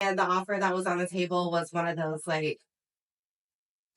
And the offer that was on the table was one of those like,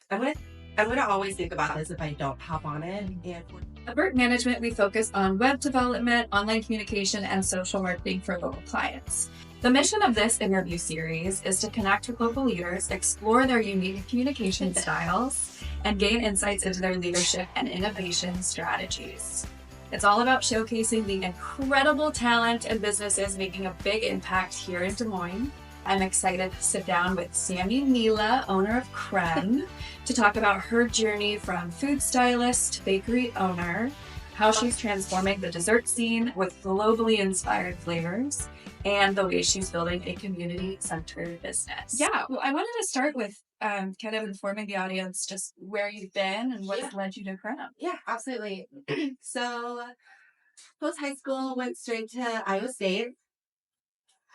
I'm gonna I'm gonna always think about this if I don't hop on it. And At Burt Management, we focus on web development, online communication, and social marketing for local clients. The mission of this interview series is to connect with local leaders, explore their unique communication styles, and gain insights into their leadership and innovation strategies. It's all about showcasing the incredible talent and businesses making a big impact here in Des Moines. I'm excited to sit down with Sammy Mila, owner of Crème, to talk about her journey from food stylist to bakery owner, how she's transforming the dessert scene with globally inspired flavors, and the way she's building a community-centered business. Yeah, well, I wanted to start with kind of informing the audience just where you've been and what's led you to Crème. yeah, absolutely. So post high school, went straight to Iowa State.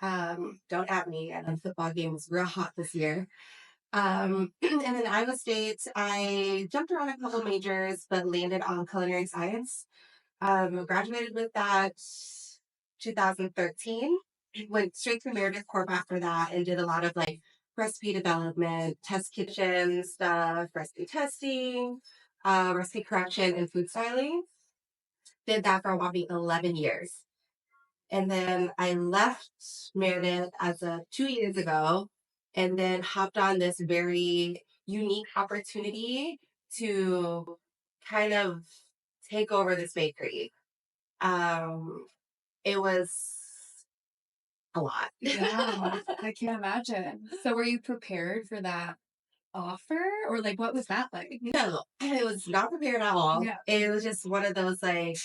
Don't at me. I know the football game was real hot this year. And then Iowa State, I jumped around a couple majors, but landed on culinary science. Graduated with that 2013. Went straight to Meredith Corp after that and did a lot of like recipe development, test kitchen stuff, recipe testing, recipe correction, and food styling. Did that for a whopping 11 years. And then I left Meredith as of 2 years ago and then hopped on this very unique opportunity to kind of take over this bakery. It was a lot. Yeah, I can't imagine. So were you prepared for that offer or like what was that like? No, I was not prepared at all. Yeah. It was just one of those like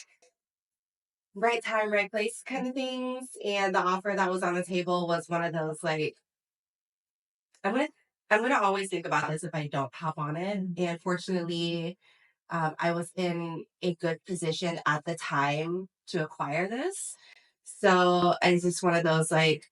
right time, right place kind of things. And the offer that was on the table was one of those like, I'm gonna I'm gonna always think about this if I don't hop on it. And fortunately, I was in a good position at the time to acquire this. So it's just one of those like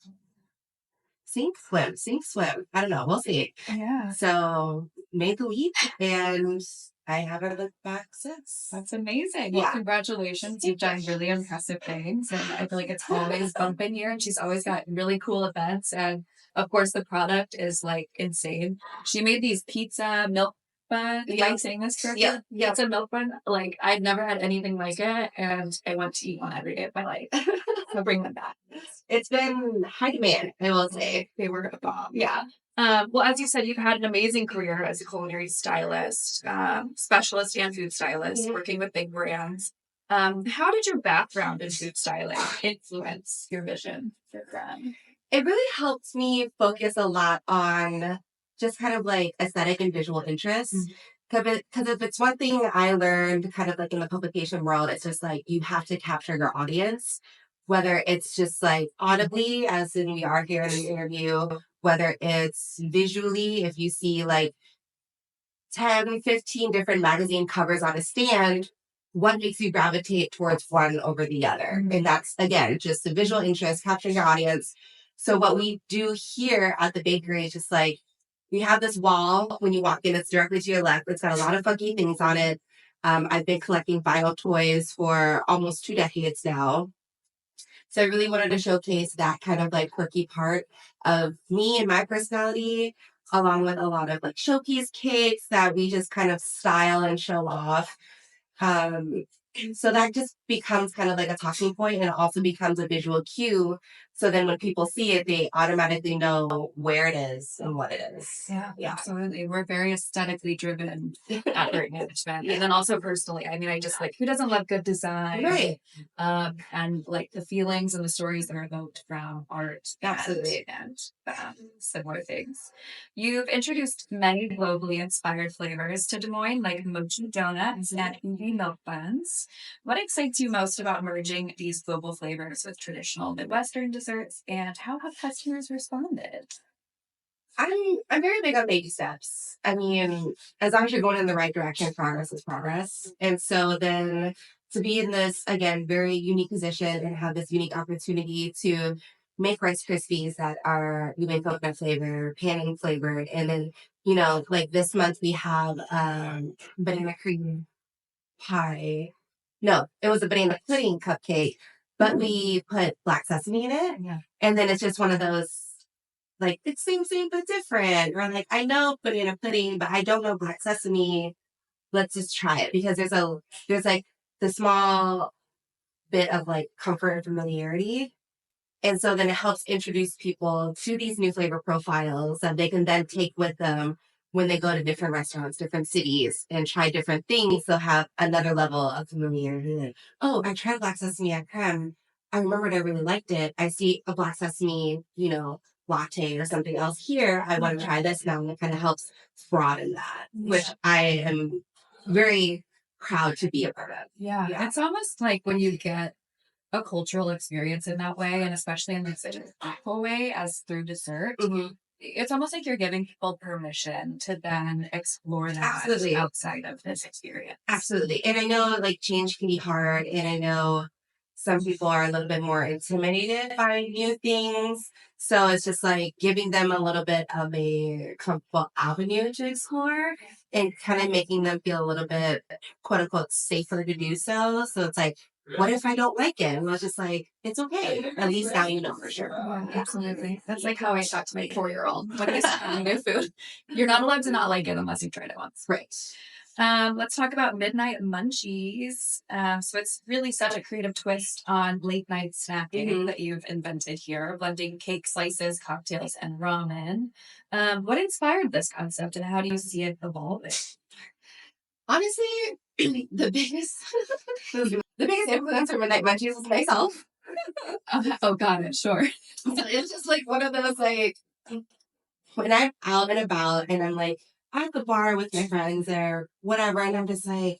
sink, swim. I don't know. We'll see. Yeah. So made the leap and I haven't looked back since. That's amazing. Well, Yeah. congratulations. You've done really impressive things. And I feel like it's always bumping here. And she's always got really cool events. And of course, the product is like insane. She made these pizza milk bun. Am I saying this correctly? Yeah. Yeah. It's a milk bun. Like, I've never had anything like it. And I want to eat one every day of my life. So bring them back. It's been high demand, I will say. They were a bomb. Yeah. Well, as you said, you've had an amazing career as a culinary stylist, specialist and food stylist, working with big brands. How did your background in food styling influence your vision for Crème? It really helped me focus a lot on just kind of like aesthetic and visual interests. Because if it's one thing I learned kind of like in the publication world, it's just like you have to capture your audience, whether it's just like audibly, as in we are here in the interview, whether it's visually, if you see like 10, 15 different magazine covers on a stand, what makes you gravitate towards one over the other? And that's, again, just the visual interest, capturing your audience. So what we do here at the bakery is just like, we have this wall when you walk in, it's directly to your left. It's got a lot of funky things on it. I've been collecting vinyl toys for almost 2 decades now. So I really wanted to showcase that kind of like quirky part of me and my personality, along with a lot of like showpiece cakes that we just kind of style and show off. So that just becomes kind of like a talking point and it also becomes a visual cue. So then when people see it, they automatically know where it is and what it is. Yeah, absolutely. We're very aesthetically driven at Burt Management. And then also personally, I mean, I just like, who doesn't love good design? Right. And like the feelings and the stories that are evoked from art. Absolutely. And similar things. You've introduced many globally inspired flavors to Des Moines, like mochi doughnuts and ubi milk buns. What excites you most about merging these global flavors with traditional Midwestern desserts, and how have customers responded? I'm very big on baby steps. I mean, as long as you're going in the right direction, progress is progress. And so then to be in this, again, very unique position and have this unique opportunity to make Rice Krispies that are ube coconut flavor, panning flavored. And then, you know, like this month we have banana cream pie. No, it was a banana pudding cupcake, but we put black sesame in it. Yeah. And then it's just one of those like, it's same, but different. Or like, I know banana pudding, but I don't know black sesame. Let's just try it because there's like the small bit of like comfort and familiarity. And so then it helps introduce people to these new flavor profiles that they can then take with them when they go to different restaurants, different cities, and try different things. They'll have another level of familiarity. Like, oh, I tried black sesame at Crème. I remembered I really liked it. I see a black sesame, latte or something else here. I want to try this now. And it kind of helps broaden that, which I am very proud to be a part of. Yeah. It's almost like when you get a cultural experience in that way, and especially in such a thoughtful way as through dessert, it's almost like you're giving people permission to then explore that outside of this experience. Absolutely. And I know like change can be hard, and I know some people are a little bit more intimidated by new things. So it's just like giving them a little bit of a comfortable avenue to explore and kind of making them feel a little bit, quote unquote, safer to do so. So it's like, what if I don't like it? And I was just like, it's okay. At least now you know for sure. Yeah, absolutely. That's like how I talk to my 4-year-old when he's trying new food. You're not allowed to not like it unless you've tried it once. Right. Let's talk about Midnight Munchies. So it's really such a creative twist on late night snacking that you've invented here, blending cake slices, cocktails, and ramen. What inspired this concept, and how do you see it evolving? Honestly, the biggest influence for Midnight Munchies was myself. Oh, got it. Sure. So it's just like one of those, like, when I'm out and about and I'm like at the bar with my friends or whatever, and I'm just like,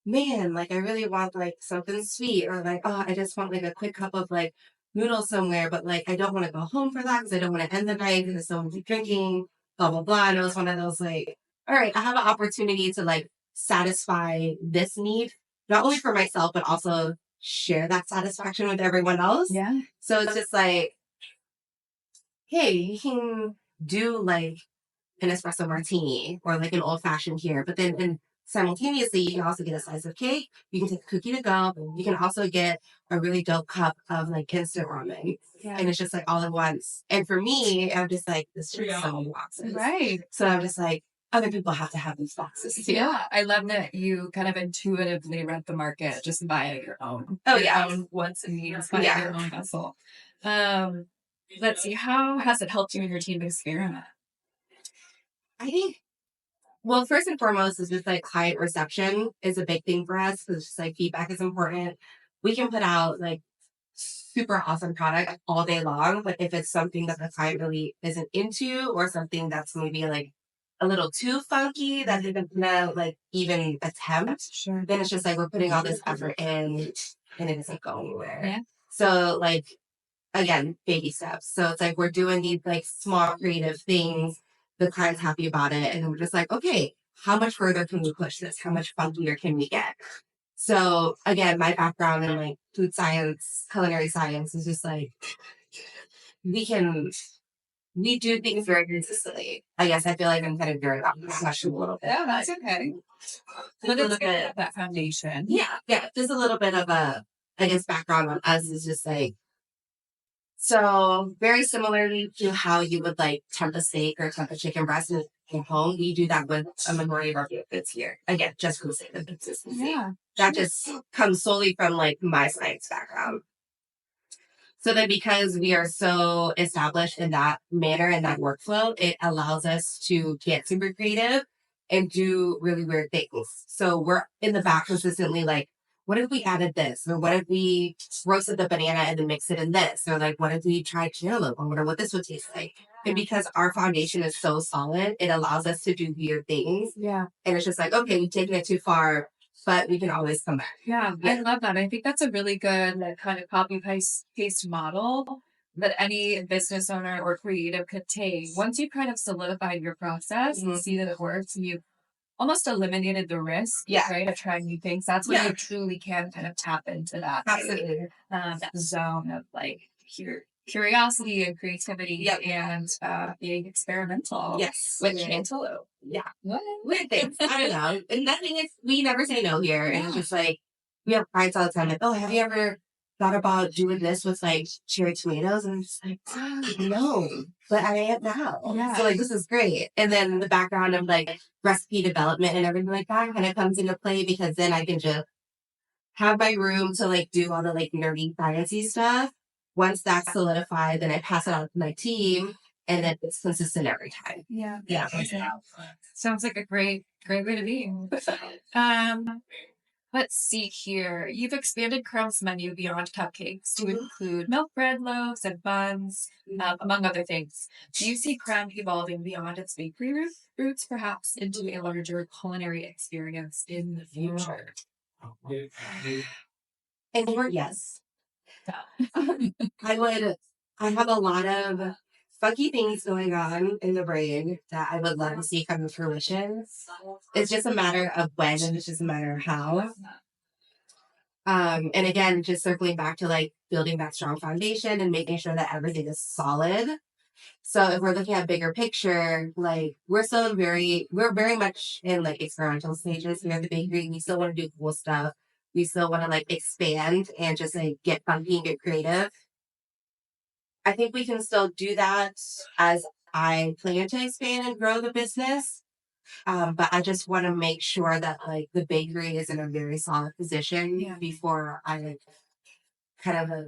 man, like I really want like something sweet, or like, oh, I just want like a quick cup of like noodles somewhere, but like I don't want to go home for that because I don't want to end the night because someone's drinking, blah, blah, blah. And it was one of those like, all right, I have an opportunity to like satisfy this need, not only for myself, but also share that satisfaction with everyone else. Yeah. So it's just like, hey, you can do like an espresso martini or like an old fashioned here, but then simultaneously you can also get a slice of cake. You can take a cookie to go. You can also get a really dope cup of like instant ramen, and it's just like all at once. And for me, I'm just like, this is so many boxes, right? So I'm just like, other people have to have these boxes too. Yeah, I love that you kind of intuitively read the market just via your own. Oh yeah, wants and needs via your own vessel. Let's see, how has it helped you and your team experiment? I think, well, first and foremost is just like client reception is a big thing for us, because just like feedback is important. We can put out like super awesome product all day long, but if it's something that the client really isn't into, or something that's maybe like a little too funky that they're gonna like even attempt, then it's just like we're putting all this effort in and it isn't going anywhere. Yeah. So like, again, baby steps. So it's like we're doing these like small creative things. The client's happy about it, and we're just like, okay, how much further can we push this? How much funkier can we get? So again, my background in like food science, culinary science is just like, we do things very consistently. I guess I feel like I'm kind of very professional a little bit. Yeah, that's okay. But it's good, that foundation. Yeah. There's a little bit of a, I guess, background on us is just like, so very similarly to how you would like temp a steak or temp a chicken breast in home, we do that with a majority of our goods here. Again, just for the sake of consistency. Yeah. That just comes solely from like my science background. So then because we are so established in that manner and that workflow, it allows us to get super creative and do really weird things. So we're in the back consistently like, what if we added this? Or what if we roasted the banana and then mixed it in this? Or like, what if we tried cantaloupe? I wonder what this would taste like. And because our foundation is so solid, it allows us to do weird things. Yeah. And it's just like, okay, we've taken it too far, but we can always come back. Yeah, I love that. I think that's a really good kind of copy paste model that any business owner or creative could take. Once you've kind of solidified your process and see that it works, and you've almost eliminated the risk, right, of trying new things. That's when you truly can kind of tap into that, that zone of like curiosity and creativity and being experimental. Yes. With cantaloupe. Yeah. Weird things. I don't know. And nothing is, we never say no here. And it's just like, we have clients all the time like, oh, have you ever thought about doing this with like cherry tomatoes, and I'm just like, no, but I am now. Yeah. So like this is great. And then the background of like recipe development and everything like that kind of comes into play because then I can just have my room to like do all the like nerdy fancy stuff. Once that's solidified, then I pass it on to my team, and then it's consistent every time. Yeah. Yeah. Sounds like a great way to be. Let's see here. You've expanded Crème's menu beyond cupcakes to include milk bread loaves and buns, among other things. Do you see Crème evolving beyond its bakery roots, perhaps into a larger culinary experience in the future? In short, yes. I have a lot of funky things going on in the brain that I would love to see come to fruition. It's just a matter of when and it's just a matter of how. And again, just circling back to like building that strong foundation and making sure that everything is solid. So if we're looking at bigger picture, like we're very much in like experimental stages here at the bakery. We still want to do cool stuff. We still want to like expand and just like get funky and get creative. I think we can still do that as I plan to expand and grow the business. But I just want to make sure that like the bakery is in a very solid position before I like kind of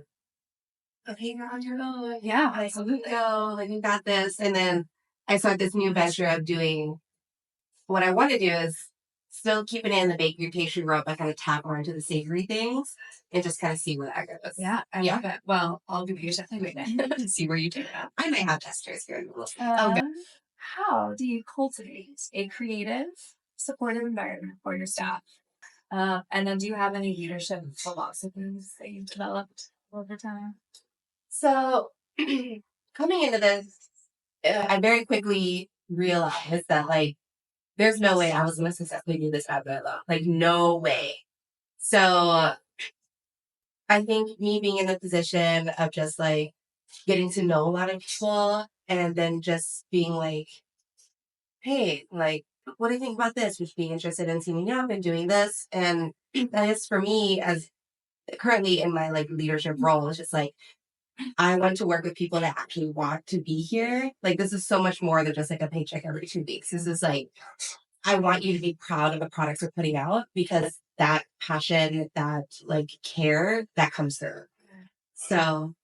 okay, you're on your own. Yeah, like go, like you got this. And then I start this new venture of doing what I want to do is still keeping it in the bakery pastry world, but kind of tap more into the savory things and just kind of see where that goes. Yeah, I love it. Well, I'll be patiently waiting to see where you take that. I might have testers here. How do you cultivate a creative, supportive environment for your staff? And then do you have any leadership philosophies that you've developed over time? So coming into this, I very quickly realized that like there's no way I was going to successfully do this at alone. Like no way. So I think me being in the position of just like getting to know a lot of people and then just being like, hey, like, what do you think about this? Just being interested in teaming up and doing this. And that is for me as currently in my like leadership role, it's just like, I want to work with people that actually want to be here. Like, this is so much more than just like a paycheck every 2 weeks. This is like, I want you to be proud of the products we're putting out because that passion, that like care, that comes through. So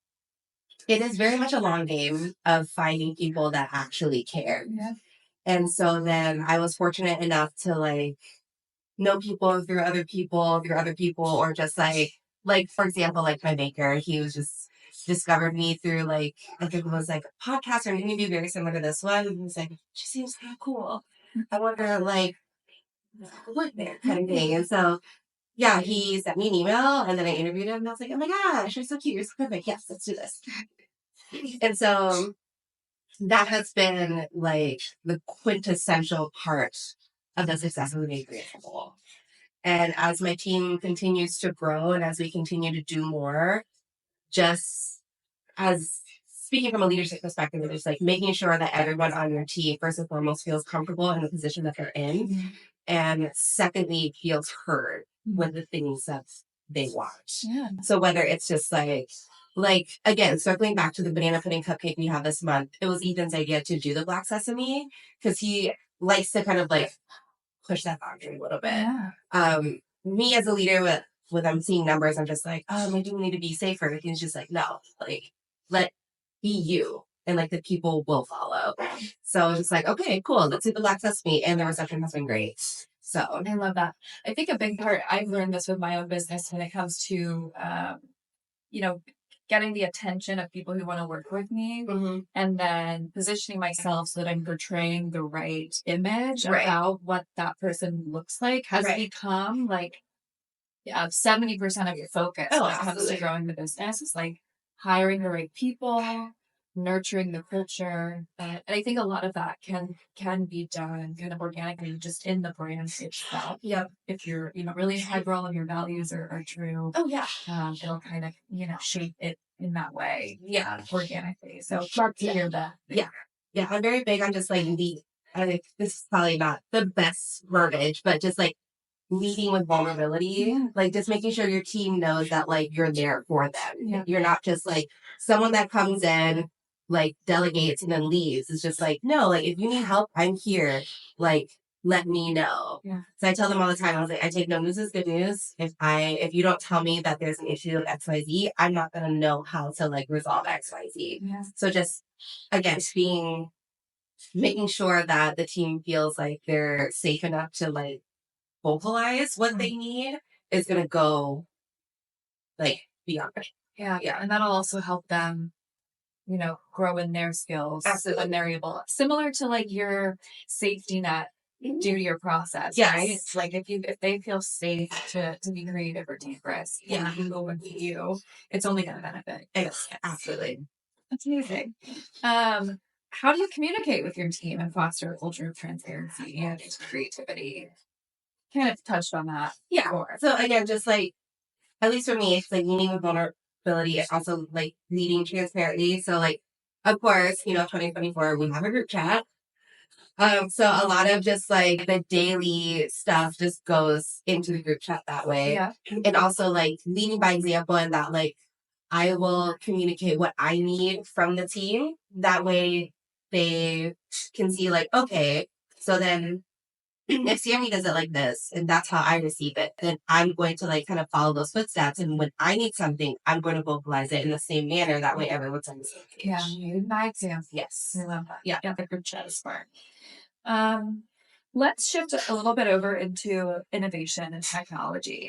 it is very much a long game of finding people that actually care. Yeah. And so then I was fortunate enough to like know people through other people, or just like for example, like my baker, he was just discovered me through like I think it was like a podcast or an interview very similar to this one. And he's like, she seems kind of cool. I wonder like what there kind of thing. And so yeah, he sent me an email and then I interviewed him and I was like, oh my gosh, you're so cute, you're so perfect. Yes, let's do this. And so that has been like the quintessential part of the success of the bakery as a whole. And as my team continues to grow and as we continue to do more, just as speaking from a leadership perspective, it's just like making sure that everyone on your team, first and foremost, feels comfortable in the position that they're in. Mm-hmm. And secondly, feels heard with the things that they want. Yeah. So whether it's just like again, circling back to the banana pudding cupcake we have this month, it was Ethan's idea to do the black sesame because he likes to kind of like push that boundary a little bit. Yeah. Me as a leader with I'm seeing numbers, I'm just like, oh, I do need to be safer. And he's just like, no, like let be you. And like the people will follow. So it's just like, okay, cool. Let's do the black sesame. And the reception has been great. So I love that. I think a big part, I've learned this with my own business when it comes to, getting the attention of people who want to work with me and then positioning myself so that I'm portraying the right image about what that person looks like has become like 70% of your focus when it comes to growing the business. It's like hiring the right people, nurturing the culture. And I think a lot of that can be done kind of organically just in the brand itself. Yep. If you're, really integral and your values are true. Oh yeah. It'll kind of, shape it in that way. Yeah. Organically. So love to hear that. Yeah. Yeah. I'm very big on just like this is probably not the best verbiage, but just like leading with vulnerability, like just making sure your team knows that like you're there for them. Yeah. You're not just like someone that comes in, like delegates and then leaves. It's just like, no, like if you need help, I'm here. Like, let me know. Yeah. So I tell them all the time, I was like, I take no news as good news. If you don't tell me that there's an issue with XYZ, I'm not gonna know how to like resolve XYZ. Yeah. So just again, making sure that the team feels like they're safe enough to like vocalize what they need is going to go like beyond it. Yeah. And that'll also help them, grow in their skills. Absolutely. When they're able, similar to like your safety net due to your process, Yes. right? It's like if they feel safe to be creative or take risks, and go with you, it's only going to benefit. Yes, absolutely. That's amazing. How do you communicate with your team and foster a culture of transparency and creativity? Kind of touched on that. Yeah. before. So again, just like, at least for me, it's like leading with vulnerability and also like leading transparently. So like, of course, 2024, we have a group chat. So a lot of just like the daily stuff just goes into the group chat that way. Yeah. And also like leading by example in that like I will communicate what I need from the team. That way they can see like, okay, so then if Sammy does it like this and that's how I receive it, then I'm going to like kind of follow those footsteps. And when I need something, I'm going to vocalize it in the same manner. That way everyone's on the same page. Yeah, my example. Yes. I love that. Yeah. The group chat is smart. Let's shift a little bit over into innovation and technology.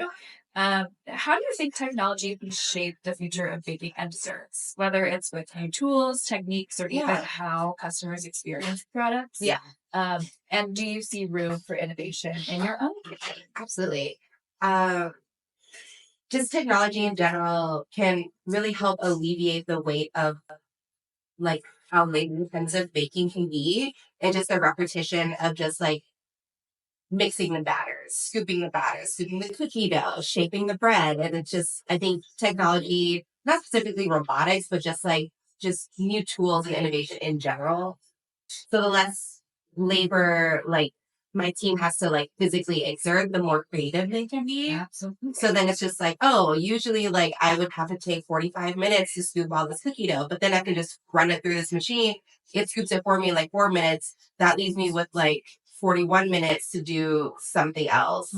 How do you think technology can shape the future of baking and desserts, whether it's with new tools, techniques, or even how customers experience products? Yeah. And do you see room for innovation in your own kitchen? Absolutely. Just technology in general can really help alleviate the weight of like how labor-intensive baking can be, and just the repetition of just like mixing the batters, scooping the cookie dough, shaping the bread. And it's just, I think technology, not specifically robotics, but just new tools and innovation in general. So the less labor, like my team has to like physically exert, the more creative they can be. Absolutely. So then it's just like, oh, usually like I would have to take 45 minutes to scoop all this cookie dough, but then I can just run it through this machine. It scoops it for me in like 4 minutes. That leaves me with like 41 minutes to do something else.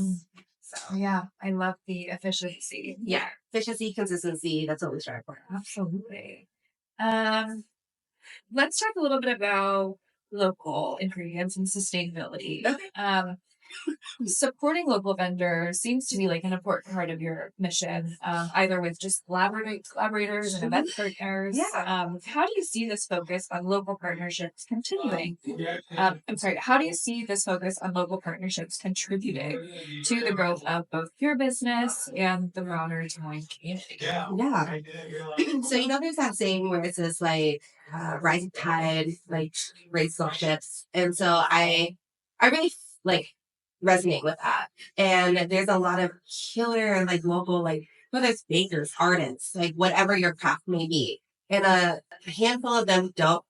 So Yeah, I love the efficiency. yeah, efficiency, consistency, that's what we strive for. Absolutely. Let's talk a little bit about local ingredients and sustainability. Okay. Supporting local vendors seems to be like an important part of your mission, either with just collaborators and event partners. Yeah. How do you see this focus on local partnerships continuing? How do you see this focus on local partnerships contributing to the growth of both your business and the broader Des Moines community? Yeah. So there's that saying where it says like rising tide, like raise all ships. And so I really like resonate with that. And there's a lot of killer like local, like whether it's bakers, artists, like whatever your craft may be. And a handful of them don't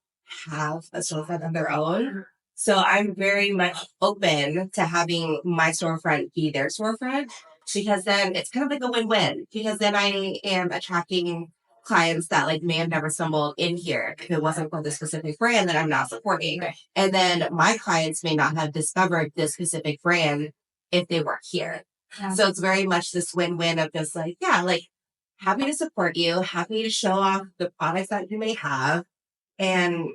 have a storefront of their own. So I'm very much open to having my storefront be their storefront, because then it's kind of like a win-win, because then I am attracting clients that like may have never stumbled in here if it wasn't for the specific brand that I'm not supporting. Right. And then my clients may not have discovered this specific brand if they weren't here. Yeah. So it's very much this win-win of just like, yeah, like happy to support you, happy to show off the products that you may have. And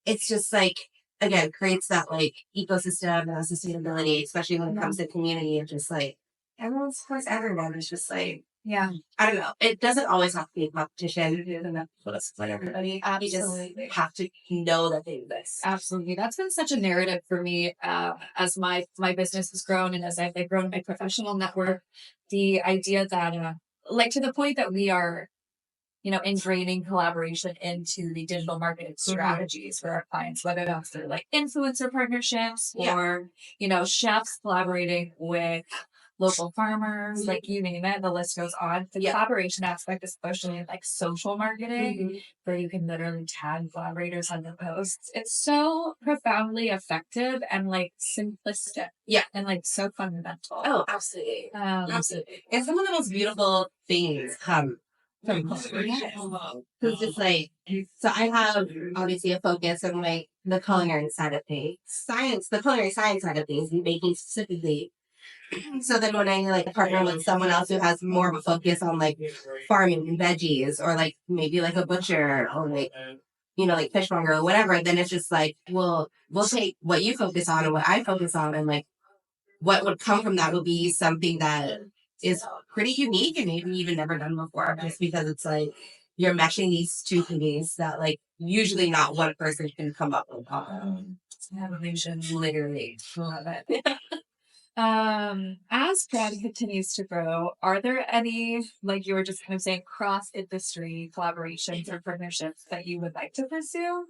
it's just like, again, creates that like ecosystem and sustainability, especially when it comes to community, and just like everyone supports everyone. It's just like, Yeah. I don't know. It doesn't always have to be a competition. There's enough people that support everybody. Absolutely. You just have to know that they exist. Absolutely. That's been such a narrative for me as my business has grown and as I've grown my professional network. The idea that, like to the point that we are, ingraining collaboration into the digital marketing strategies for our clients, whether that's through like influencer partnerships or, chefs collaborating with local farmers, like you name it, the list goes on. The collaboration aspect, especially in like social marketing, where you can literally tag collaborators on the posts. It's so profoundly effective and like simplistic. Yeah. And like so fundamental. Oh, absolutely. Absolutely. And some of the most beautiful things come from collaboration. It's just like, so I have obviously a focus on like the culinary side of things, the culinary science side of things, and baking specifically. So then when I like partner with someone else who has more of a focus on like farming and veggies, or like maybe like a butcher, or like, you know, like fishmonger or whatever, then it's just like, we'll take what you focus on and what I focus on, and like what would come from that would be something that is pretty unique and maybe even never done before, just because it's like you're meshing these two things that like usually not one person can come up with. Evolution, literally. Love it. As Crème continues to grow, are there any, like you were just kind of saying, cross-industry collaborations or partnerships that you would like to pursue?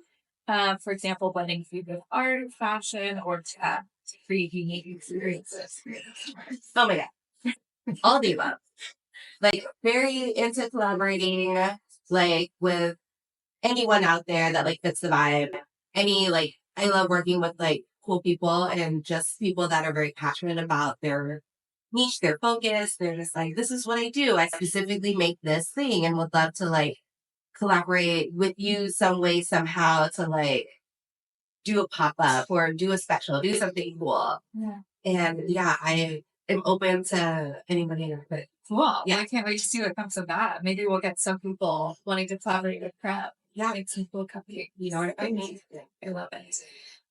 For example, blending food with art, fashion, or tech to create unique experiences. Oh my God. All the above. Like, very into collaborating, like, with anyone out there that, like, fits the vibe. Like, I love working with, like, cool people and just people that are very passionate about their niche, their focus. They're just like, this is what I do. I specifically make this thing and would love to, like, collaborate with you some way, somehow to, like, do a pop-up or do a special, do something cool. Yeah. And yeah, I am open to anybody. But cool. Yeah, I can't wait to see what comes of that. Maybe we'll get some people wanting to collaborate with Crème. Yeah, make some cool cupcakes. You know what I mean? I love it.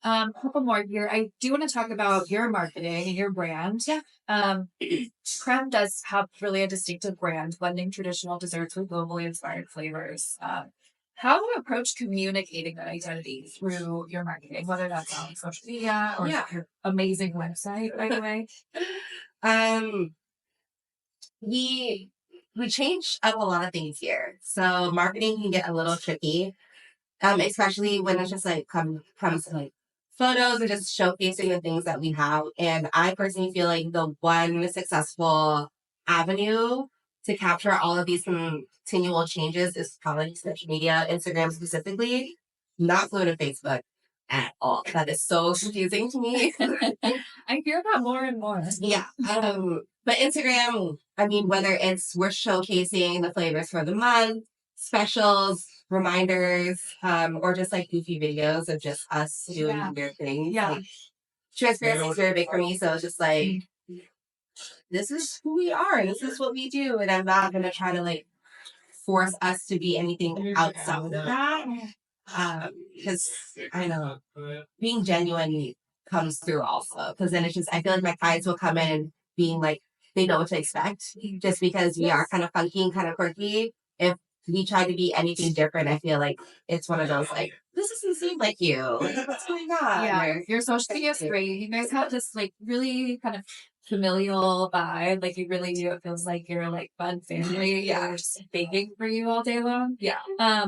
A couple more here. I do want to talk about your marketing and your brand. Yeah. Crème does have really a distinctive brand, blending traditional desserts with globally inspired flavors. How do you approach communicating that identity through your marketing, whether that's on social media or your amazing website, by the way? We change up a lot of things here. So marketing can get a little tricky, especially when it's just like comes to like photos and just showcasing the things that we have. And I personally feel like the one successful avenue to capture all of these continual changes is probably social media, Instagram specifically, not fluent in Facebook at all. That is so confusing to me. I hear that more and more. Yeah. But Instagram, I mean, whether it's we're showcasing the flavors for the month, specials, reminders, or just like goofy videos of just us doing weird things. Yeah. Like, transparency is very big for me. So it's just like, this is who we are and this is what we do. And I'm not going to try to like force us to be anything outside of that. Because I know being genuine comes through also. Because then it's just, I feel like my clients will come in being like, they know what to expect just because we are kind of funky and kind of quirky. If we try to be anything different, I feel like it's one of those like, this doesn't seem like you. Like, what's going on? Yeah, your social media is great. You guys have this like really kind of familial vibe. Like you really do. It feels like you're like fun family. Yeah, just baking for you all day long. Yeah.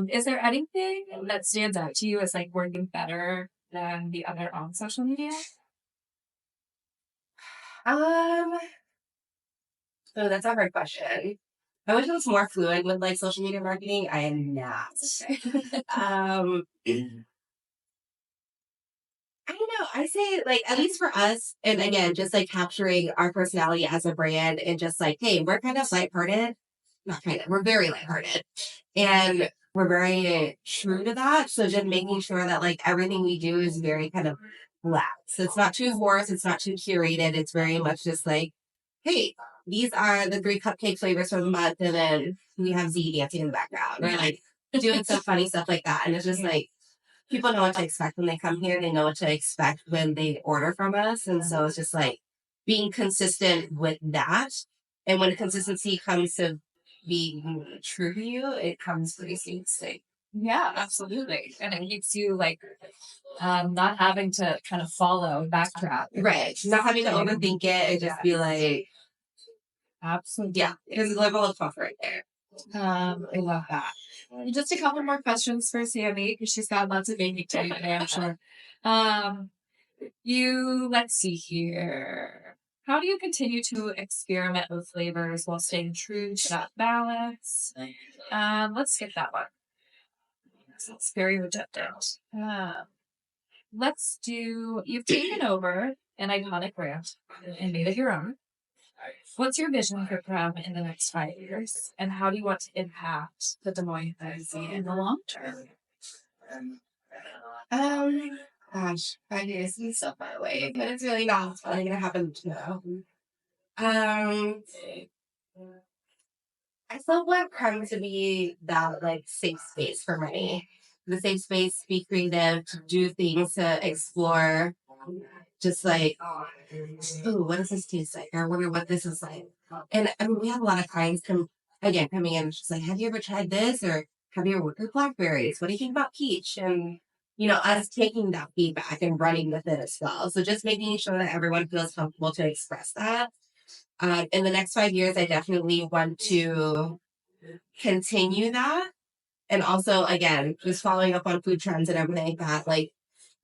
Is there anything that stands out to you as like working better than the other on social media? So that's a hard question. I wish I was more fluent with like social media marketing. I am not. I don't know. I say like at least for us, and again, just like capturing our personality as a brand and just like, hey, we're kind of lighthearted. Not kind of, we're very lighthearted. And we're very true to that. So just making sure that like everything we do is very kind of relaxed. So it's not too forced, it's not too curated. It's very much just like, hey, these are the 3 cupcake flavors for the month, and then we have Z dancing in the background, or like doing some funny stuff like that. And it's just like people know what to expect when they come here. They know what to expect when they order from us. And so it's just like being consistent with that. And when consistency comes to being true to you, it comes pretty seamlessly. Yeah, absolutely. And it keeps you like not having to kind of follow backtrack. Right. Not having to overthink it and just be like, absolutely. Yeah, there's a level of comfort there. I love that. Just a couple more questions for Sammy, because she's got lots of baking to do today, I'm sure. Let's see here. How do you continue to experiment with flavors while staying true to that balance? Let's skip that one. It's very redundant. Let's do, you've taken over an iconic brand and made it your own. What's your vision for Crème in the next 5 years? And how do you want to impact the Des Moines cuisine in the long term? Gosh, 5 years is so far away, but it's really not probably gonna happen tomorrow. Um, I still want Crème to be that like safe space for money. The safe space to be creative, to do things, to explore. Just like, ooh, what does this taste like? I wonder what this is like. And I mean, we have a lot of clients coming in, just like, have you ever tried this? Or have you ever worked with blackberries? What do you think about peach? And, us taking that feedback and running with it as well. So just making sure that everyone feels comfortable to express that. In the next 5 years, I definitely want to continue that. And also, again, just following up on food trends and everything like that, like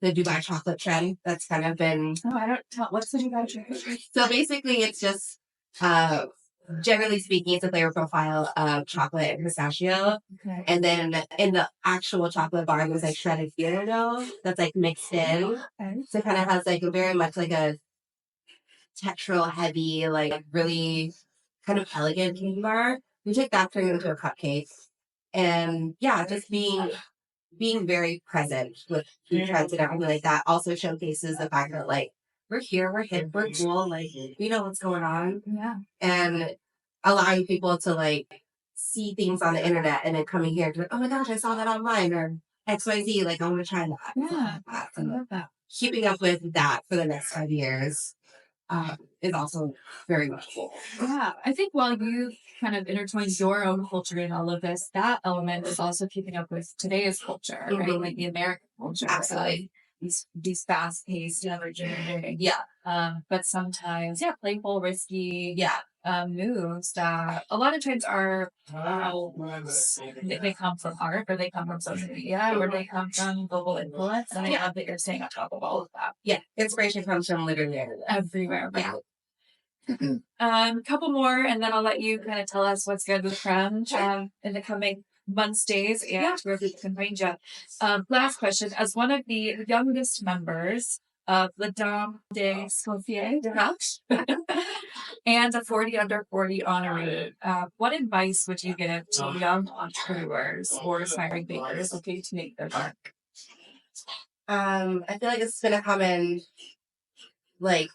the Dubai chocolate trend that's kind of been. Oh, I don't tell. What's the Dubai chocolate trend? So basically, it's just, generally speaking, it's a flavor profile of chocolate and pistachio. Okay. And then in the actual chocolate bar, there's like shredded filo dough that's like mixed in. Okay. So it kind of has like a very much like a textural heavy, like really kind of elegant candy bar. We take that, turn it into a cupcake. And yeah, just being very present with food trends and everything like that also showcases the fact that like we're here, we're hip, we're cool, like we know what's going on. Yeah. And allowing people to like see things on the internet and then coming here to like, oh my gosh, I saw that online or XYZ, like I want to try that. Yeah. I love that. Keeping up with that for the next 5 years is also very much cool. Yeah, I think while you kind of intertwine your own culture in all of this, that element is also keeping up with today's culture, right? Like the American culture. Absolutely. These fast-paced, never-changing. Yeah. But sometimes, playful, risky. Yeah. Moves that a lot of times are they come from art or they come from social media or they come from global influence, and I love that you're staying on top of all of that. Yeah, inspiration comes from literally everywhere. Yeah. Couple more, and then I'll let you kind of tell us what's good with Crème in the coming months, days, and where we can find you. Last question: as one of the youngest members of the Dame de Scofier and a 40 under 40 honoree, what advice would you give to young entrepreneurs or aspiring bakers looking to make their mark? I feel like it's been a common like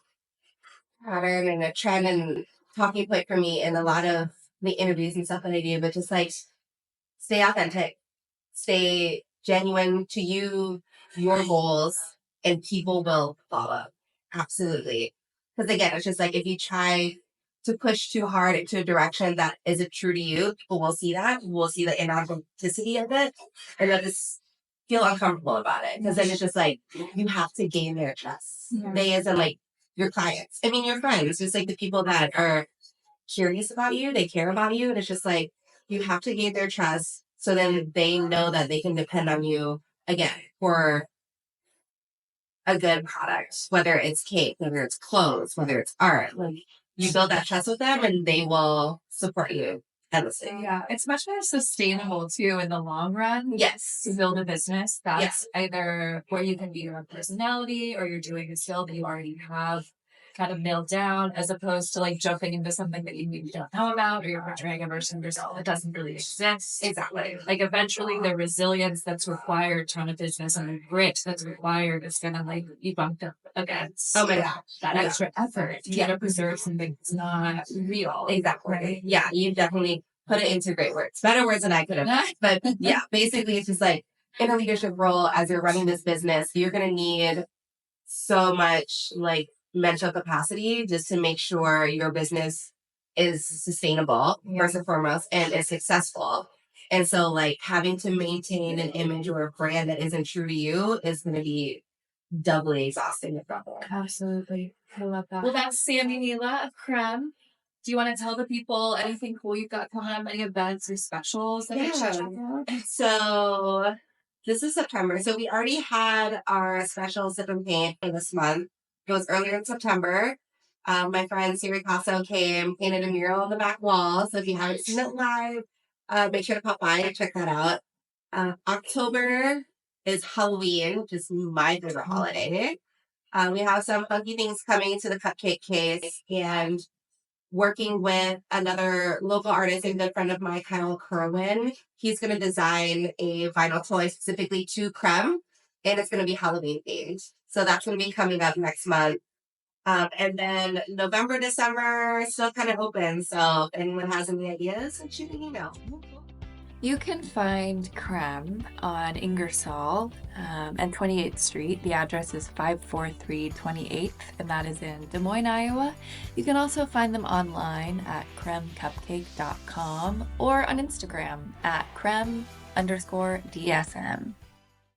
pattern and a trend and talking point for me in a lot of the interviews and stuff that I do, but just like stay authentic, stay genuine to you, your goals, and people will follow. Absolutely. Because again, it's just like if you try to push too hard into a direction that isn't true to you, people will see that. We'll see the inauthenticity of it, and they'll just feel uncomfortable about it. Because then it's just like you have to gain their trust. Yeah. They isn't like your clients. I mean, your friends, just like the people that are curious about you, they care about you, and it's just like you have to gain their trust so then they know that they can depend on you again for a good product, whether it's cake, whether it's clothes, whether it's art. Like you build that trust with them and they will support you endlessly. Yeah, it's much more sustainable too in the long run. Yes. To build a business that's either where you can be your own personality or you're doing a skill that you already have kind of nailed down, as opposed to like jumping into something that you maybe don't know about or you're portraying a version of yourself that doesn't really exist. Exactly. Like eventually the resilience that's required to run a business and the grit that's required is gonna like be bumped up against that extra effort. You gotta preserve something that's not real. Exactly. Right? Yeah, you definitely put it into great words. Better words than I could have. But yeah, basically it's just like in a leadership role as you're running this business, you're gonna need so much like mental capacity just to make sure your business is sustainable first and foremost and is successful. And so like having to maintain an image or a brand that isn't true to you is going to be doubly exhausting if not more. Absolutely. I love that. Well, that's Sammy Mila of Crème. Do you want to tell the people anything cool you've got coming up, any events or specials that they should check out? So this is September. So we already had our special sip and paint for this month. It was earlier in September. My friend Siri Casso came, painted a mural on the back wall. So if you haven't seen it live, make sure to pop by and check that out. October is Halloween, which is my favorite holiday. We have some funky things coming to the cupcake case, and working with another local artist and good friend of mine, Kyle Kerwin. He's going to design a vinyl toy specifically to Crème, and it's going to be Halloween themed. So that's going to be coming up next month. And then November, December, still kind of open. So if anyone has any ideas, shoot an email. You can find Crème on Ingersoll and 28th Street. The address is 543 28th, and that is in Des Moines, Iowa. You can also find them online at cremecupcake.com or on Instagram at creme_DSM.